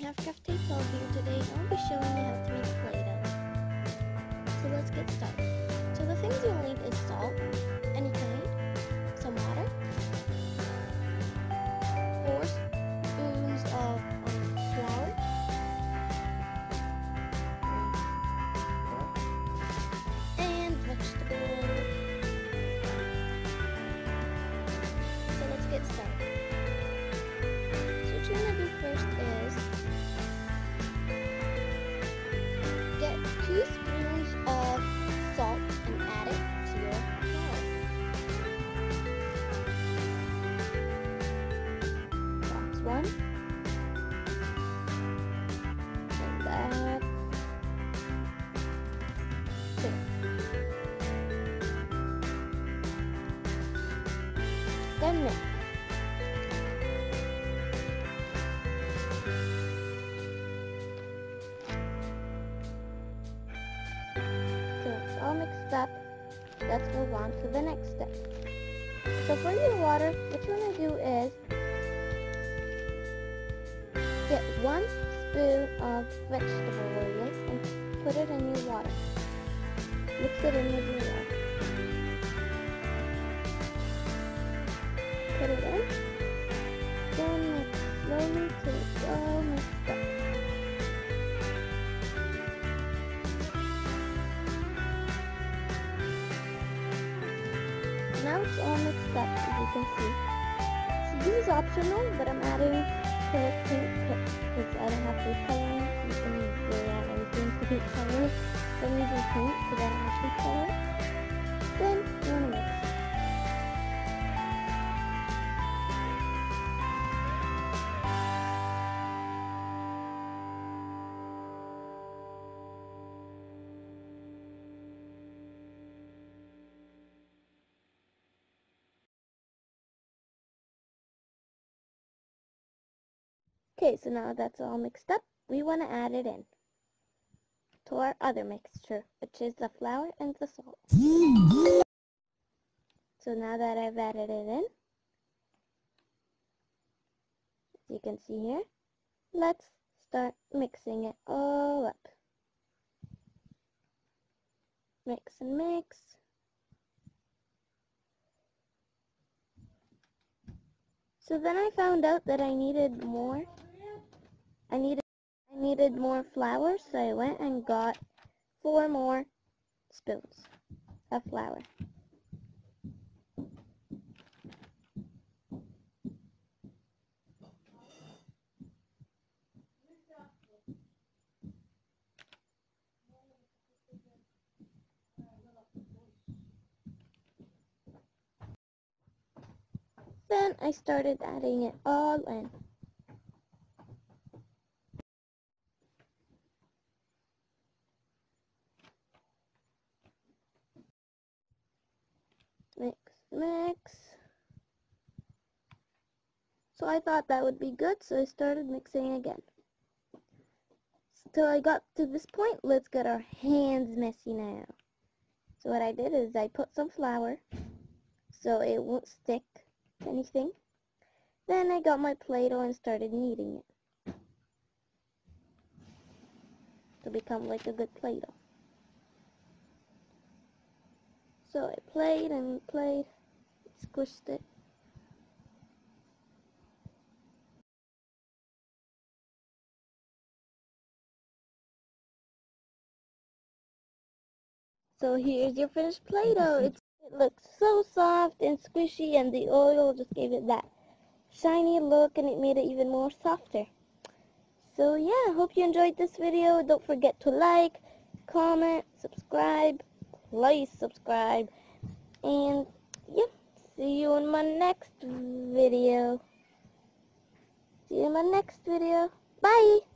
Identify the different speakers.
Speaker 1: have Craft Tape here today. I'll be showing you how to make Play-Doh. So let's get started. So the things you'll need is salt, any kind, some water, 4 spoons of flour, and vegetables. So let's get started. So what you're going to do first is get 2 spoons of salt and add it to your flour. That's 1. And that's 2. Then mix. So it's all mixed up. Let's move on to the next step. So for your water, what you want to do is get 1 spoon of vegetable oil and put it in your water. Mix it in with your water. Put it in. Then mix slowly till it's all mixed up. Now it's all mixed up, as you can see. So this is optional, but I'm adding pink because I don't have food coloring. You can really add anything to pink color. So I'm using pink because I don't have food color. Then you want to mix. Okay, so now that's all mixed up, we want to add it in to our other mixture, which is the flour and the salt. So now that I've added it in, as you can see here, let's start mixing it all up. Mix and mix. So then I found out that I needed more. I needed more flour, so I went and got 4 more spoons of flour. Then I started adding it all in. Mix, mix. So I thought that would be good, so I started mixing again. Till I got to this point, let's get our hands messy now. So what I did is I put some flour so it won't stick to anything. Then I got my Play-Doh and started kneading it to become like a good Play-Doh. So I played and played, squished it. So here's your finished Play-Doh. It looks so soft and squishy, and the oil just gave it that shiny look and it made it even more softer. So yeah, hope you enjoyed this video. Don't forget to like, comment, subscribe, please subscribe, and yeah, see you in my next video. Bye!